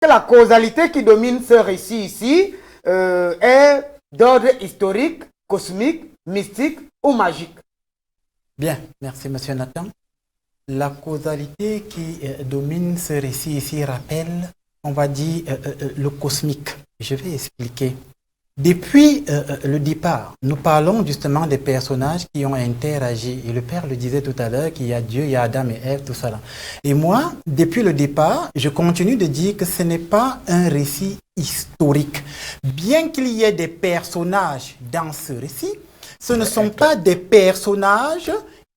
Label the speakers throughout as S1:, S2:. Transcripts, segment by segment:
S1: que la causalité qui domine ce récit ici est d'ordre historique, cosmique, mystique ou magique?
S2: Bien, merci Monsieur Nathan. La causalité qui domine ce récit ici rappelle, on va dire, le cosmique. Je vais expliquer. Depuis le départ, nous parlons justement des personnages qui ont interagi. Et le Père le disait tout à l'heure, qu'il y a Dieu, il y a Adam et Ève, tout ça là. Et moi, depuis le départ, je continue de dire que ce n'est pas un récit historique. Bien qu'il y ait des personnages dans ce récit, ce ne sont pas des personnages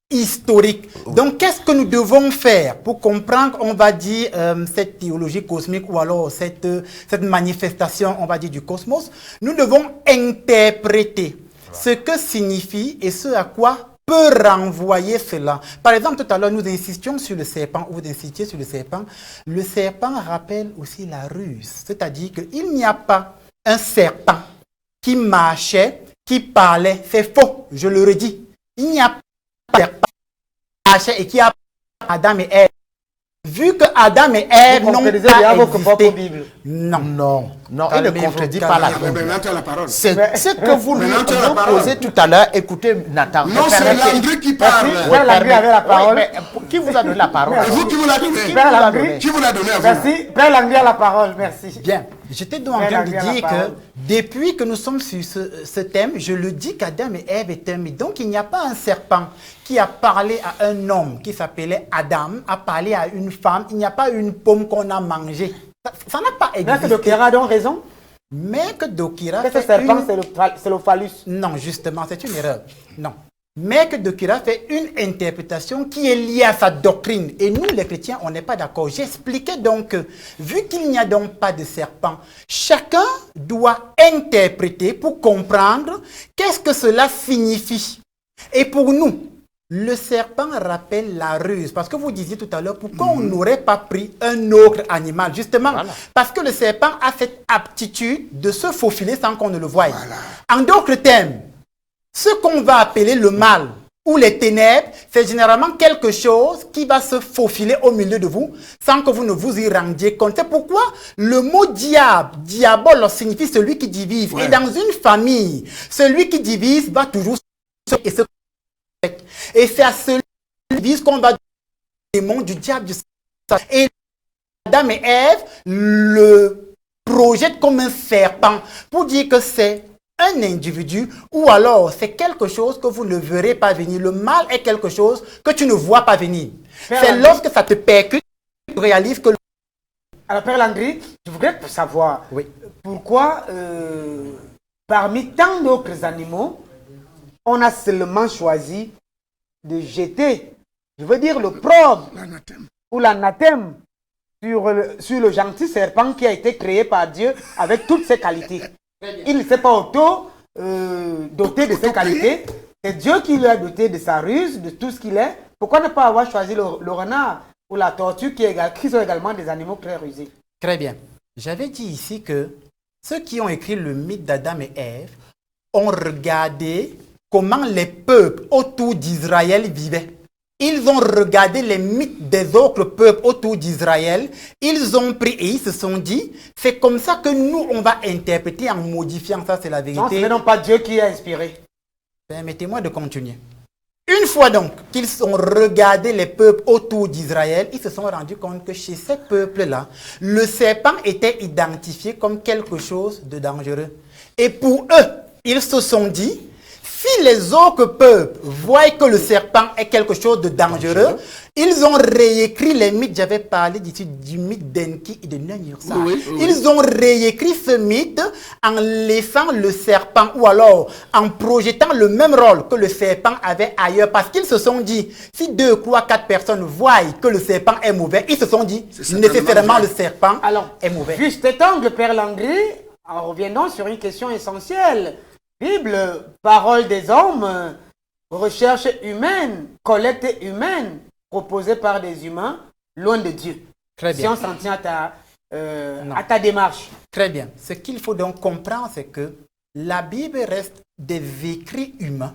S2: historiques. Donc, qu'est-ce que nous devons faire pour comprendre, on va dire, cette théologie cosmique ou alors cette manifestation, on va dire, du cosmos? Nous devons interpréter ce que signifie et ce à quoi peut renvoyer cela. Par exemple, tout à l'heure, nous insistions sur le serpent, ou vous insistiez sur le serpent. Le serpent rappelle aussi la ruse, c'est-à-dire qu'il n'y a pas un serpent qui marchait, qui parlait. C'est faux, je le redis. Il n'y a pas de serpent qui marchait et qui a Adam et Ève. Vu que Adam et Ève n'ont pas existé. Non,
S3: il ne contredit pas la Bible. C'est ce que vous nous posez tout à l'heure. Écoutez, Nathan.
S4: Non, c'est Landry qui parle.
S1: Père Landry avait la parole.
S3: Qui vous a donné la parole?
S4: Vous qui vous l'a donné.
S1: Père Landry.
S4: Qui vous l'a donné à vous?
S1: Merci. Père Landry a la parole. Merci.
S2: Bien. J'étais donc en train de dire que depuis que nous sommes sur ce thème, je le dis qu'Adam et Ève étaient un mythe. Donc il n'y a pas un serpent qui a parlé à un homme qui s'appelait Adam, a parlé à une femme. Il n'y a pas une pomme qu'on a mangée. Ça n'a pas existé.
S1: Maître Dokira a donc raison.
S2: Maître Dokira
S1: fait serpent, c'est le phallus.
S2: Non, justement, c'est une erreur. Non. Maître Dokira fait une interprétation qui est liée à sa doctrine. Et nous, les chrétiens, on n'est pas d'accord. J'expliquais donc que, vu qu'il n'y a donc pas de serpent, chacun doit interpréter pour comprendre qu'est-ce que cela signifie. Et pour nous, le serpent rappelle la ruse. Parce que vous disiez tout à l'heure, pourquoi on n'aurait pas pris un autre animal? Justement, parce que le serpent a cette aptitude de se faufiler sans qu'on ne le voie. En d'autres termes, ce qu'on va appeler le mal ou les ténèbres, c'est généralement quelque chose qui va se faufiler au milieu de vous sans que vous ne vous y rendiez compte. C'est pourquoi le mot diabole signifie celui qui divise. Et dans une famille, celui qui divise va toujours se et c'est à celui qui divise qu'on va donner le démon du diable, du Satan. Et Adam et Ève le projettent comme un serpent pour dire que c'est un individu ou alors c'est quelque chose que vous ne verrez pas venir. Le mal est quelque chose que tu ne vois pas venir. C'est lorsque ça te percute que tu réalises que...
S1: Alors Père Landry, je voudrais savoir pourquoi parmi tant d'autres animaux, on a seulement choisi de jeter, je veux dire l'opprobre ou l'anathème sur le gentil serpent qui a été créé par Dieu avec toutes ses qualités. Il ne s'est pas doté de ses qualités. C'est Dieu qui lui a doté de sa ruse, de tout ce qu'il est. Pourquoi ne pas avoir choisi le renard ou la tortue qui sont également des animaux très rusés?
S2: Très bien. J'avais dit ici que ceux qui ont écrit le mythe d'Adam et Ève ont regardé comment les peuples autour d'Israël vivaient. Ils ont regardé les mythes des autres peuples autour d'Israël. Ils ont pris et ils se sont dit, c'est comme ça que nous, on va interpréter en modifiant ça, c'est la vérité.
S1: Non, ce n'est donc pas Dieu qui a inspiré.
S2: Permettez-moi de continuer. Une fois donc qu'ils ont regardé les peuples autour d'Israël, ils se sont rendus compte que chez ces peuples-là, le serpent était identifié comme quelque chose de dangereux. Et pour eux, ils se sont dit, si les autres peuples voient que le serpent est quelque chose de dangereux, ils ont réécrit les mythes. J'avais parlé d'ici du mythe d'Enki et de Nanyursa. Ils ont réécrit ce mythe en laissant le serpent ou alors en projetant le même rôle que le serpent avait ailleurs. Parce qu'ils se sont dit, si 2, 3, 4 personnes voient que le serpent est mauvais, ils se sont dit, nécessairement le serpent est mauvais.
S1: Juste cet angle, Père Landry, en revenant sur une question essentielle. Bible, parole des hommes, recherche humaine, collecte humaine, proposée par des humains, loin de Dieu.
S2: Très bien.
S1: Si on s'en tient à ta démarche.
S2: Très bien. Ce qu'il faut donc comprendre, c'est que la Bible reste des écrits humains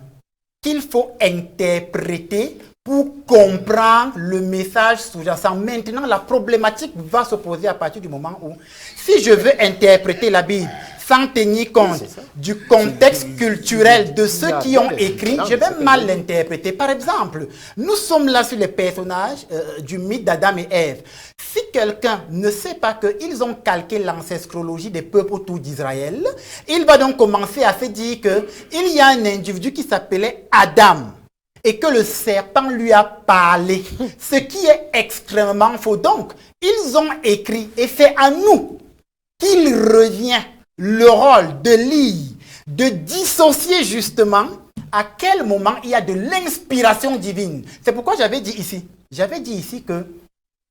S2: qu'il faut interpréter pour comprendre le message sous-jacent. Maintenant, la problématique va se poser à partir du moment où, si je veux interpréter la Bible sans tenir compte du contexte culturel de ceux qui ont écrit, je vais mal l'interpréter. Par exemple, nous sommes là sur les personnages du mythe d'Adam et Ève. Si quelqu'un ne sait pas qu'ils ont calqué l'ancestrologie des peuples autour d'Israël, il va donc commencer à se dire qu'il y a un individu qui s'appelait Adam et que le serpent lui a parlé, ce qui est extrêmement faux. Donc, ils ont écrit, et c'est à nous qu'il revient le rôle de lire, de dissocier justement à quel moment il y a de l'inspiration divine. C'est pourquoi j'avais dit ici que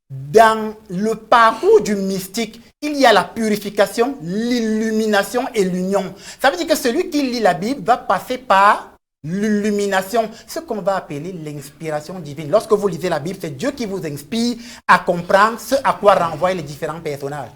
S2: dans le parcours du mystique, il y a la purification, l'illumination et l'union. Ça veut dire que celui qui lit la Bible va passer par l'illumination, ce qu'on va appeler l'inspiration divine. Lorsque vous lisez la Bible, c'est Dieu qui vous inspire à comprendre ce à quoi renvoient les différents personnages.